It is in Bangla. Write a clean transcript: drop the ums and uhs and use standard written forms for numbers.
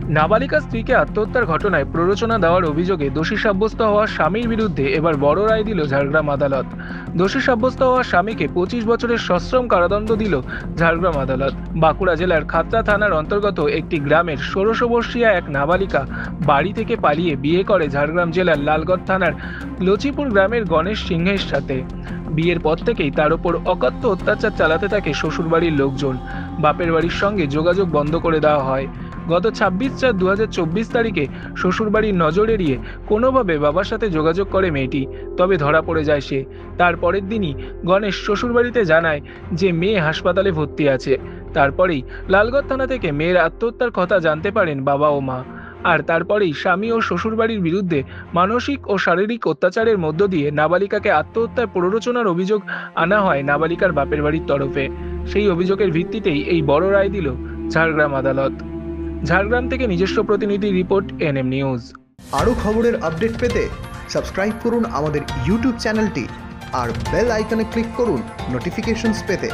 নাবালিকা স্ত্রীকে আত্মহত্যার ঘটনায় প্ররোচনা দেওয়ার অভিযোগে দোষী সাব্যস্ত হওয়া স্বামীর বিরুদ্ধে এবার বড় রায় দিল ঝাড়গ্রাম আদালত। দোষী সাব্যস্ত হওয়া স্বামীকে 25 বছরের সশ্রম কারাদণ্ড দিল ঝাড়গ্রাম আদালত। বাঁকুড়া জেলার খাতড়া থানার অন্তর্গত একটি গ্রামের 16 বর্ষীয়া এক নাবালিকা বাড়ি থেকে পালিয়ে বিয়ে করে ঝাড়গ্রাম জেলার লালগড় থানার লচিপুর গ্রামের গণেশ সিংহের সাথে। বিয়ের পর থেকেই তার ওপর অকথ্য অত্যাচার চালাতে থাকে শ্বশুরবাড়ির লোকজন। বাপের বাড়ির সঙ্গে যোগাযোগ বন্ধ করে দেওয়া হয়। গত 26/4/2024 তারিখে শ্বশুরবাড়ির নজর এড়িয়ে কোনোভাবে বাবার সাথে যোগাযোগ করে মেয়েটি, তবে ধরা পড়ে যায় সে। তারপরের দিনই গণেশ শ্বশুরবাড়িতে জানায় যে মেয়ে হাসপাতালে ভর্তি আছে। তারপরেই লালগড় থানা থেকে মেয়ের আত্মহত্যার কথা জানতে পারেন বাবা ও মা। আর তারপরেই স্বামী ও শ্বশুরবাড়ির বিরুদ্ধে মানসিক ও শারীরিক অত্যাচারের মধ্য দিয়ে নাবালিকাকে আত্মহত্যার প্ররোচনার অভিযোগ আনা হয় নাবালিকার বাপের বাড়ির তরফে। সেই অভিযোগের ভিত্তিতেই এই বড় রায় দিল ঝাড়গ্রাম আদালত। ঝাড়গ্রাম থেকে নিজস্ব প্রতিনিধি রিপোর্ট, এনএম নিউজ। আরও খবরের আপডেট পেতে সাবস্ক্রাইব করুন আমাদের ইউটিউব চ্যানেলটি আর বেল আইকনে ক্লিক করুন নোটিফিকেশনস পেতে।